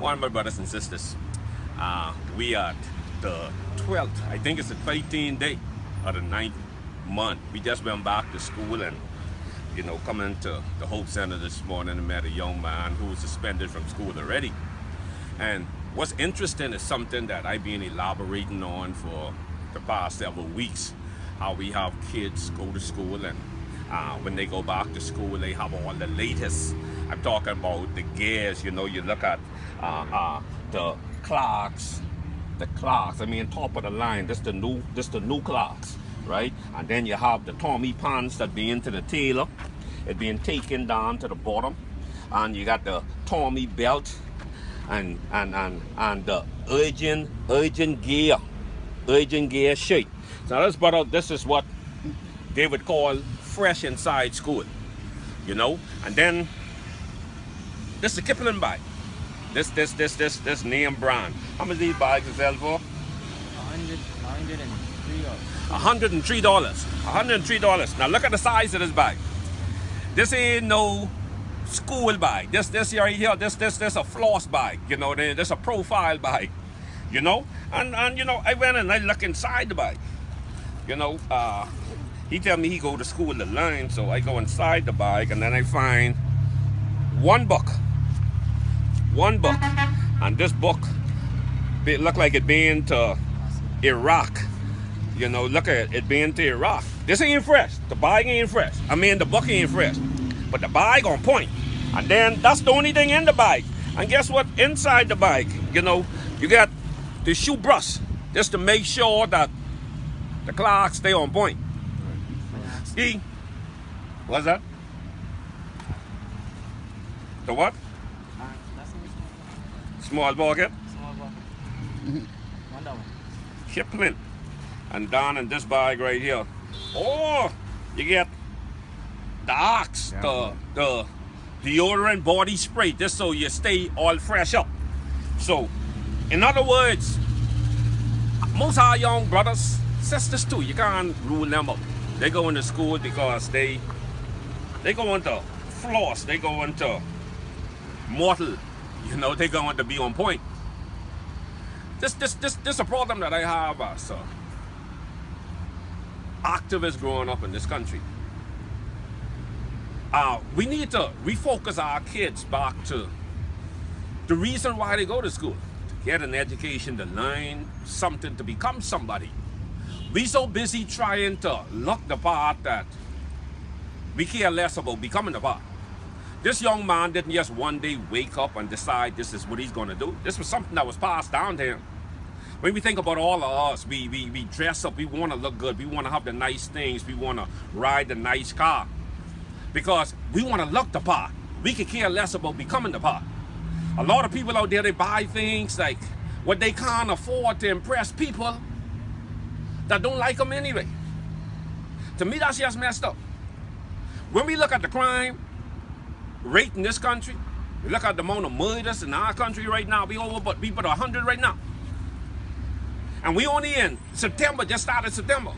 One of my brothers and sisters, we are the 12th, I think it's the 13th day of the 9th month. We just went back to school and, you know, coming to the Hope Center this morning and met a young man who was suspended from school already. And what's interesting is something that I've been elaborating on for the past several weeks, how we have kids go to school and when they go back to school, they have all the latest. I'm talking about the gears, you know, you look at the clocks, I mean, top of the line, this the new clocks, right? And then you have the Tommy pants that be into the tailor, it being taken down to the bottom, and you got the Tommy belt and the urgent gear shirt. So this is what they would call fresh inside school, you know. And then this is a Kipling bag. This name brand. How much these bags is sell for? $103. $103. Now look at the size of this bag. This ain't no school bag. This right here. This a floss bag. You know, this a profile bag. You know, and you know, I went and I look inside the bag. You know, he tell me he go to school to learn, so I go inside the bag and then I find one book, and this book, it look like it been to Iraq. You know, look at it being to Iraq. This ain't fresh. The bag ain't fresh. I mean, the book ain't fresh, but the bag on point. And then that's the only thing in the bag. And guess what? Inside the bag, you know, you got the shoe brush just to make sure that the clocks stay on point. See, what's that? The what? Small bucket. Small bucket. Kipling. And down in this bag right here, oh, you get the Ox, the deodorant body spray, just so you stay all fresh up. So, in other words, most of our young brothers, sisters too, you can't rule them up. They go into school because they go into floss, they go into mortal, you know, they go into be on point. This a problem that I have as activists growing up in this country. We need to refocus our kids back to the reason why they go to school. To get an education, to learn something, to become somebody. We so busy trying to look the part that we care less about becoming the part. This young man didn't just one day wake up and decide this is what he's going to do. This was something that was passed down to him. When we think about all of us, we dress up, we want to look good, we want to have the nice things, we want to ride the nice car. Because we want to look the part. We could care less about becoming the part. A lot of people out there, they buy things like what they can't afford to impress people that don't like them anyway. To me, that's just messed up. When we look at the crime rate in this country, we look at the amount of murders in our country right now, we over but 100 right now. And we only in September, just started September.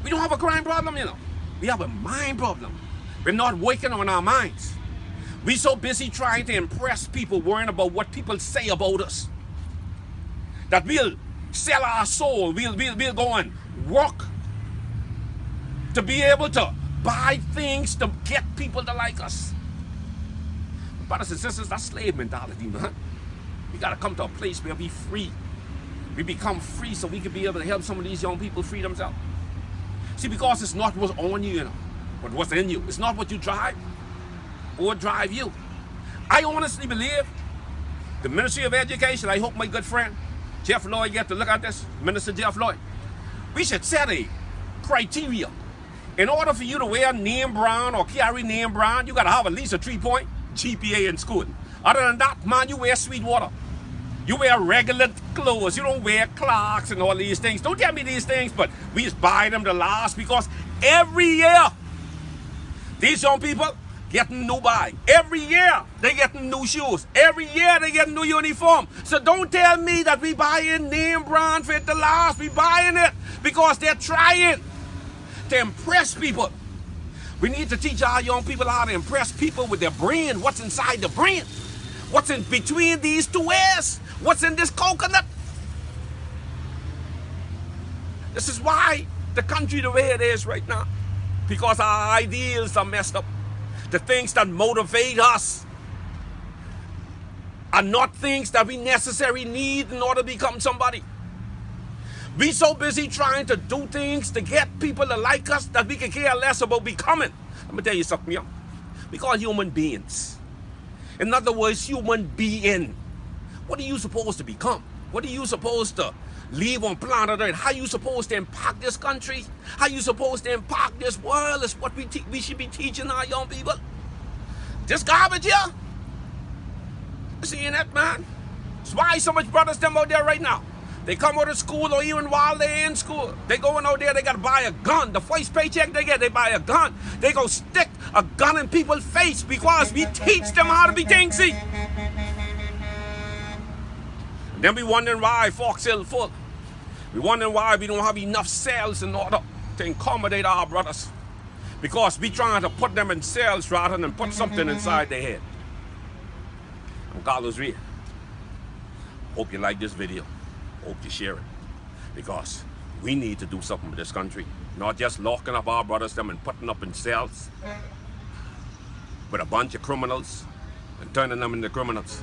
We don't have a crime problem, you know. We have a mind problem. We're not working on our minds. We're so busy trying to impress people, worrying about what people say about us, that we'll sell our soul, we'll go and work to be able to buy things to get people to like us. Brothers and sisters, that's slave mentality, man. We gotta come to a place where we free. We become free so we can be able to help some of these young people free themselves. See, because it's not what's on you, you know, but what's in you. It's not what you drive or drive you. I honestly believe the Ministry of Education, I hope my good friend Jeff Lloyd get to look at this, Minister Jeff Lloyd. We should set a criteria. In order for you to wear name brand or carry name brand, you got to have at least a 3-point GPA in school. Other than that, man, you wear Sweetwater. You wear regular clothes. You don't wear clocks and all these things. Don't tell me these things, but we just buy them to last because every year, these young people getting new bag. Every year, they getting new shoes. Every year, they getting new uniform. So don't tell me that we buying name brand for it to last. We buying it because they're trying to impress people. We need to teach our young people how to impress people with their brain, what's inside the brain. What's in between these two ears? What's in this coconut? This is why the country the way it is right now. Because our ideals are messed up. The things that motivate us are not things that we necessarily need in order to become somebody. We so busy trying to do things to get people to like us that we can care less about becoming. Let me tell you something, young. We call human beings. In other words, human being. What are you supposed to become? What are you supposed to leave on planet Earth? How are you supposed to impact this country? How are you supposed to impact this world? Is what we should be teaching our young people. This garbage here. Seeing that, man? That's why so much brothers them out there right now. They come out of school or even while they're in school. They going out there, they got to buy a gun. The first paycheck they get, they buy a gun. They go stick a gun in people's face because we teach them how to be thingsy. And then we wondering why Foxhill full. We wondering why we don't have enough cells in order to accommodate our brothers. Because we trying to put them in cells rather than put something inside their head. I'm Carlos Reid. Hope you like this video. Hope you share it. Because we need to do something with this country. Not just locking up our brothers them and putting up in cells with a bunch of criminals and turning them into criminals.